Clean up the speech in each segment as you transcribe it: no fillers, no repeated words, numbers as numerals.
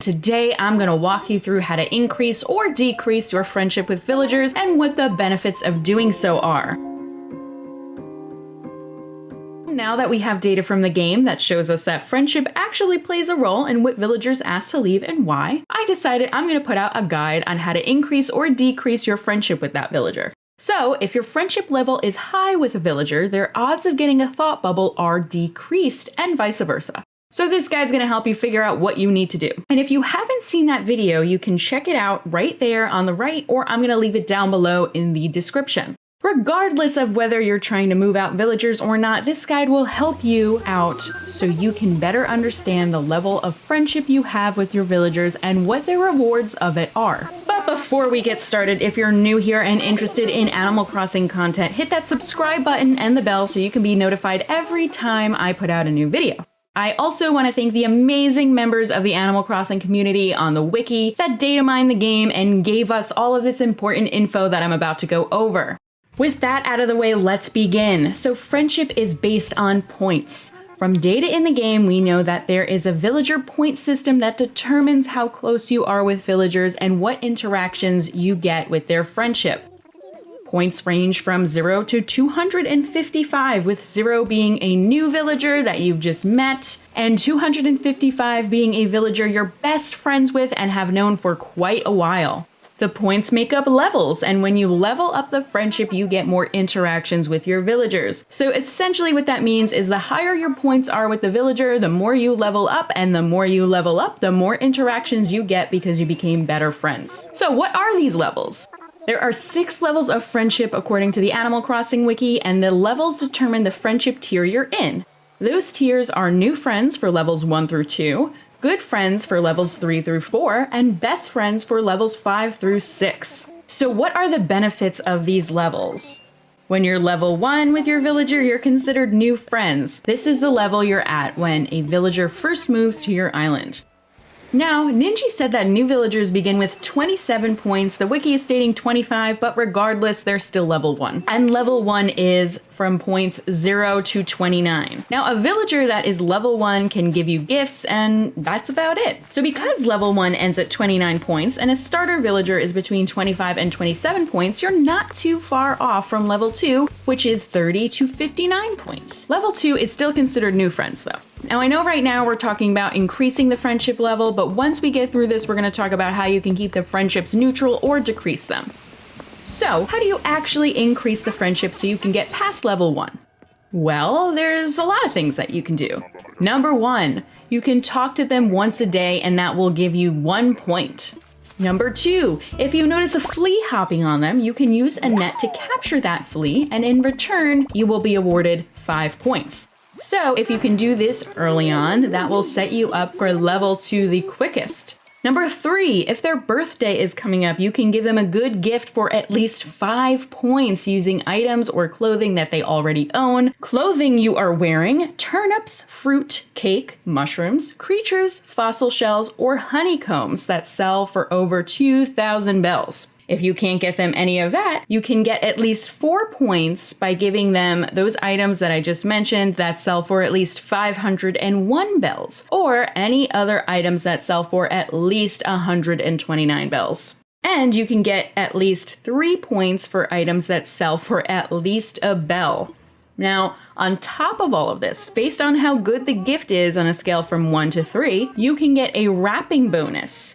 Today, I'm going to walk you through how to increase or decrease your friendship with villagers and what the benefits of doing so are. Now that we have data from the game that shows us that friendship actually plays a role in what villagers ask to leave and why, I decided I'm going to put out a guide on how to increase or decrease your friendship with that villager. So, if your friendship level is high with a villager, their odds of getting a thought bubble are decreased, and vice versa. So this guide's going to help you figure out what you need to do. And if you haven't seen that video, you can check it out right there on the right, or I'm going to leave it down below in the description. Regardless of whether you're trying to move out villagers or not, this guide will help you out so you can better understand the level of friendship you have with your villagers and what the rewards of it are. But before we get started, if you're new here and interested in Animal Crossing content, hit that subscribe button and the bell so you can be notified every time I put out a new video. I also want to thank the amazing members of the Animal Crossing community on the wiki that data mined the game and gave us all of this important info that I'm about to go over. With that out of the way, let's begin. So friendship is based on points. From data in the game, we know that there is a villager point system that determines how close you are with villagers and what interactions you get with their friendship. Points range from 0 to 255, with 0 being a new villager that you've just met, and 255 being a villager you're best friends with and have known for quite a while. The points make up levels, and when you level up the friendship, you get more interactions with your villagers. So essentially what that means is the higher your points are with the villager, the more you level up, and the more you level up, the more interactions you get because you became better friends. So what are these levels? There are 6 levels of friendship according to the Animal Crossing wiki, and the levels determine the friendship tier you're in. Those tiers are new friends for levels 1 through 2, good friends for levels 3 through 4, and best friends for levels 5 through 6. So what are the benefits of these levels? When you're level 1 with your villager, you're considered new friends. This is the level you're at when a villager first moves to your island. Now, Ninji said that new villagers begin with 27 points. The wiki is stating 25, but regardless, they're still level 1. And level 1 is from points 0 to 29. Now, a villager that is level 1 can give you gifts, and that's about it. So because level 1 ends at 29 points, and a starter villager is between 25 and 27 points, you're not too far off from level 2, which is 30 to 59 points. Level 2 is still considered new friends, though. Now, I know right now we're talking about increasing the friendship level, but once we get through this, we're going to talk about how you can keep the friendships neutral or decrease them. So, how do you actually increase the friendship so you can get past level 1? Well, there's a lot of things that you can do. Number 1, you can talk to them once a day, and that will give you 1 point. Number 2, if you notice a flea hopping on them, you can use a net to capture that flea, and in return, you will be awarded 5 points. So if you can do this early on, that will set you up for level 2 the quickest. Number 3, if their birthday is coming up, you can give them a good gift for at least 5 points using items or clothing that they already own, clothing you are wearing, turnips, fruit, cake, mushrooms, creatures, fossil shells, or honeycombs that sell for over 2,000 bells. If you can't get them any of that, you can get at least 4 points by giving them those items that I just mentioned that sell for at least 501 bells, or any other items that sell for at least 129 bells. And you can get at least 3 points for items that sell for at least a bell. Now, on top of all of this, based on how good the gift is on a scale from 1 to 3, you can get a wrapping bonus.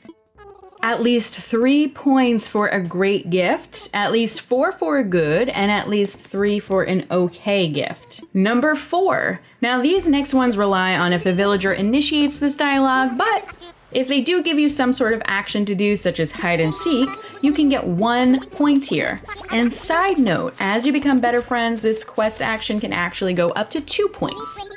At least 3 points for a great gift, at least 4 for a good, and at least 3 for an okay gift. Number 4. Now these next ones rely on if the villager initiates this dialogue, but if they do give you some sort of action to do, such as hide and seek, you can get 1 point here. And side note, as you become better friends, this quest action can actually go up to 2 points.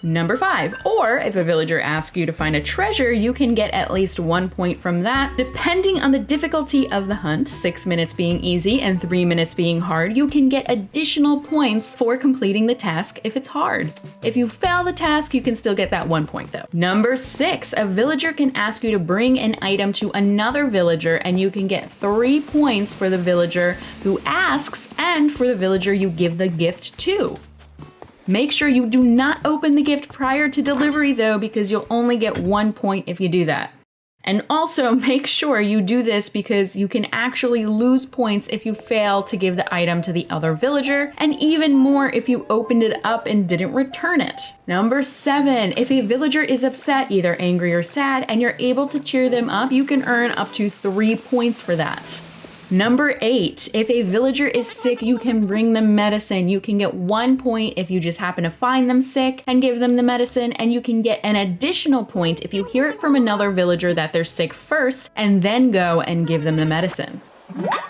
Number 5, or if a villager asks you to find a treasure, you can get at least 1 point from that. Depending on the difficulty of the hunt, 6 minutes being easy and 3 minutes being hard, you can get additional points for completing the task if it's hard. If you fail the task, you can still get that 1 point though. Number 6, a villager can ask you to bring an item to another villager, and you can get 3 points for the villager who asks and for the villager you give the gift to. Make sure you do not open the gift prior to delivery though, because you'll only get 1 point if you do that. And also make sure you do this because you can actually lose points if you fail to give the item to the other villager, and even more if you opened it up and didn't return it. Number 7, if a villager is upset, either angry or sad, and you're able to cheer them up, you can earn up to 3 points for that. Number 8, if a villager is sick, you can bring them medicine. You can get 1 point if you just happen to find them sick and give them the medicine, and you can get an additional point if you hear it from another villager that they're sick first and then go and give them the medicine.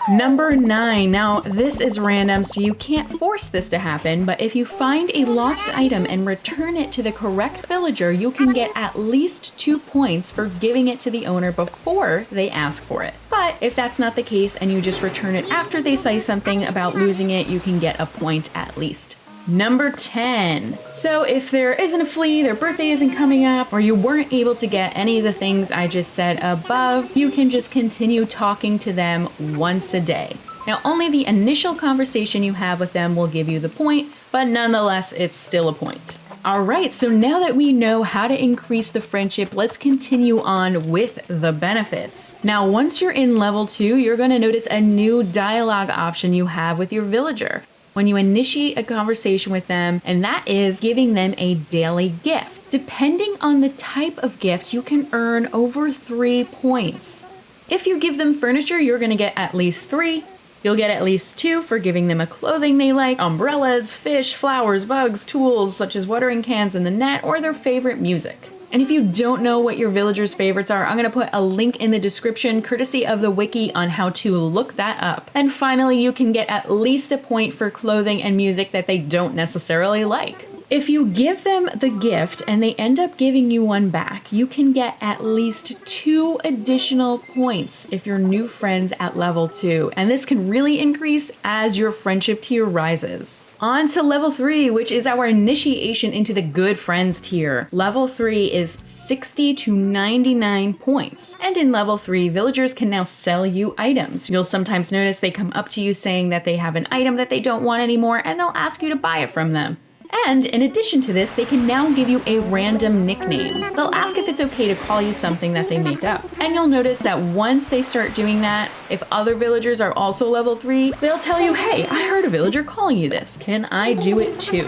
Number 9, now this is random, so you can't force this to happen, but if you find a lost item and return it to the correct villager, you can get at least 2 points for giving it to the owner before they ask for it. But if that's not the case and you just return it after they say something about losing it, you can get a point at least. Number 10. So if there isn't a flea, their birthday isn't coming up, or you weren't able to get any of the things I just said above, you can just continue talking to them once a day. Now, only the initial conversation you have with them will give you the point, but nonetheless, it's still a point. Alright, so now that we know how to increase the friendship, let's continue on with the benefits. Now, once you're in level 2, you're going to notice a new dialogue option you have with your villager when you initiate a conversation with them, and that is giving them a daily gift. Depending on the type of gift, you can earn over 3 points. If you give them furniture, you're going to get at least 3. You'll get at least 2 for giving them a clothing they like, umbrellas, fish, flowers, bugs, tools such as watering cans in the net, or their favorite music. And if you don't know what your villagers' favorites are, I'm going to put a link in the description, courtesy of the wiki, on how to look that up. And finally, you can get at least a point for clothing and music that they don't necessarily like. If you give them the gift and they end up giving you one back, you can get at least 2 additional points if you're new friends at level 2. And this can really increase as your friendship tier rises. On to level 3, which is our initiation into the good friends tier. Level 3 is 60 to 99 points. And in level 3, villagers can now sell you items. You'll sometimes notice they come up to you saying that they have an item that they don't want anymore, and they'll ask you to buy it from them. And in addition to this, they can now give you a random nickname. They'll ask if it's okay to call you something that they make up. And you'll notice that once they start doing that, if other villagers are also level 3, they'll tell you, hey, I heard a villager calling you this. Can I do it too?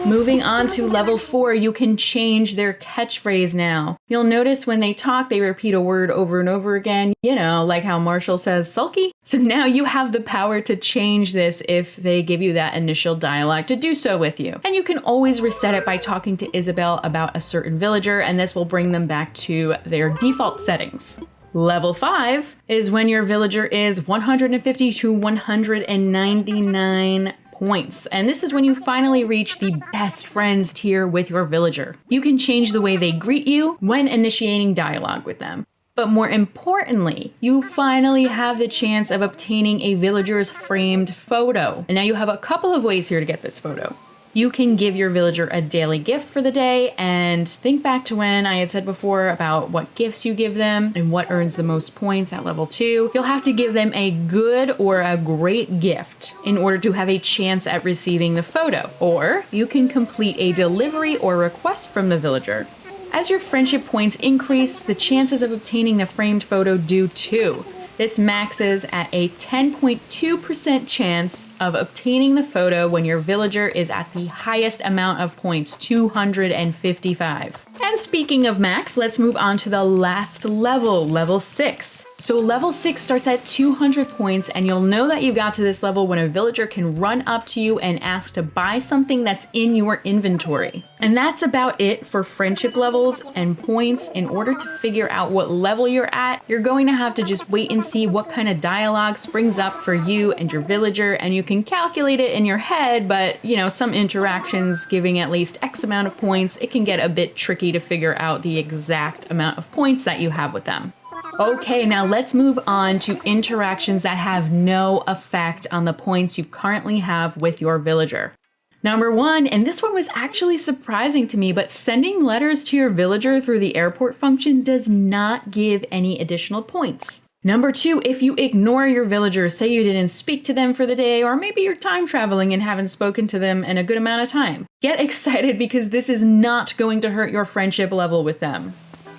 Moving on to level 4, you can change their catchphrase now. You'll notice when they talk, they repeat a word over and over again, you know, like how Marshall says sulky. So now you have the power to change this if they give you that initial dialogue to do so with you. And you can always reset it by talking to Isabel about a certain villager, and this will bring them back to their default settings. Level 5 is when your villager is 150 to 199 points. And this is when you finally reach the best friends tier with your villager. You can change the way they greet you when initiating dialogue with them. But more importantly, you finally have the chance of obtaining a villager's framed photo. And now you have a couple of ways here to get this photo. You can give your villager a daily gift for the day, and think back to when I had said before about what gifts you give them and what earns the most points at level 2. You'll have to give them a good or a great gift in order to have a chance at receiving the photo. Or you can complete a delivery or request from the villager. As your friendship points increase, the chances of obtaining the framed photo do too. This maxes at a 10.2% chance of obtaining the photo when your villager is at the highest amount of points, 255. And speaking of max, let's move on to the last level, level 6. So level 6 starts at 200 points, and you'll know that you got to this level when a villager can run up to you and ask to buy something that's in your inventory. And that's about it for friendship levels and points. In order to figure out what level you're at, you're going to have to just wait and see what kind of dialogue springs up for you and your villager, and you can calculate it in your head, but you know, some interactions giving at least X amount of points, it can get a bit tricky to figure out the exact amount of points that you have with them. Okay, now let's move on to interactions that have no effect on the points you currently have with your villager. Number 1, and this one was actually surprising to me, but sending letters to your villager through the airport function does not give any additional points. Number 2, if you ignore your villagers, say you didn't speak to them for the day, or maybe you're time traveling and haven't spoken to them in a good amount of time, get excited because this is not going to hurt your friendship level with them.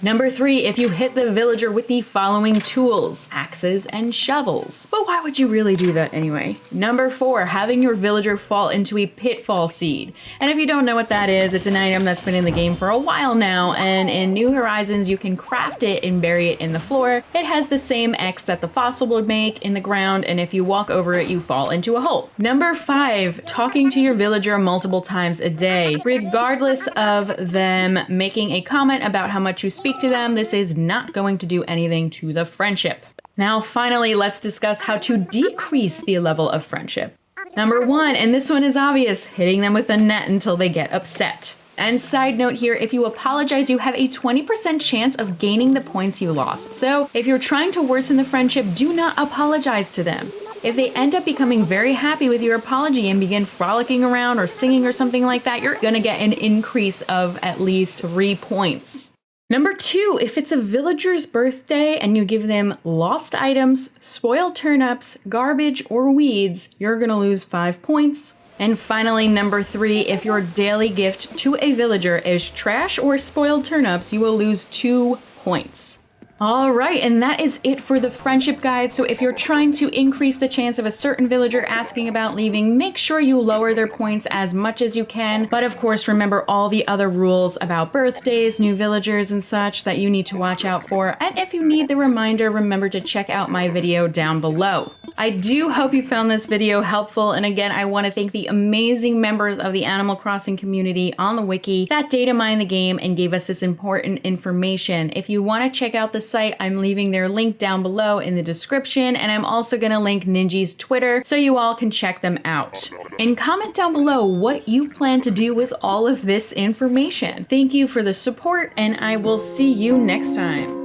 Number 3, if you hit the villager with the following tools: axes and shovels. But why would you really do that anyway? Number 4, having your villager fall into a pitfall seed. And if you don't know what that is, it's an item that's been in the game for a while now, and in New Horizons you can craft it and bury it in the floor. It has the same X that the fossil would make in the ground, and if you walk over it, you fall into a hole. Number 5, talking to your villager multiple times a day. Regardless of them making a comment about how much you speak to them, this is not going to do anything to the friendship. Now, finally, let's discuss how to decrease the level of friendship. Number 1, and this one is obvious, hitting them with a net until they get upset. And side note here, if you apologize, you have a 20% chance of gaining the points you lost. So if you're trying to worsen the friendship, do not apologize to them. If they end up becoming very happy with your apology and begin frolicking around or singing or something like that, you're gonna get an increase of at least 3 points. Number 2, if it's a villager's birthday and you give them lost items, spoiled turnips, garbage, or weeds, you're gonna lose 5 points. And finally, number 3, if your daily gift to a villager is trash or spoiled turnips, you will lose 2 points. All right, and that is it for the friendship guide. So if you're trying to increase the chance of a certain villager asking about leaving, make sure you lower their points as much as you can. But of course, remember all the other rules about birthdays, new villagers, and such that you need to watch out for. And if you need the reminder, remember to check out my video down below. I do hope you found this video helpful. And again, I want to thank the amazing members of the Animal Crossing community on the wiki that data mined the game and gave us this important information. If you want to check out the site, I'm leaving their link down below in the description, and I'm also going to link Ninji's Twitter so you all can check them out. And comment down below what you plan to do with all of this information. Thank you for the support, and I will see you next time.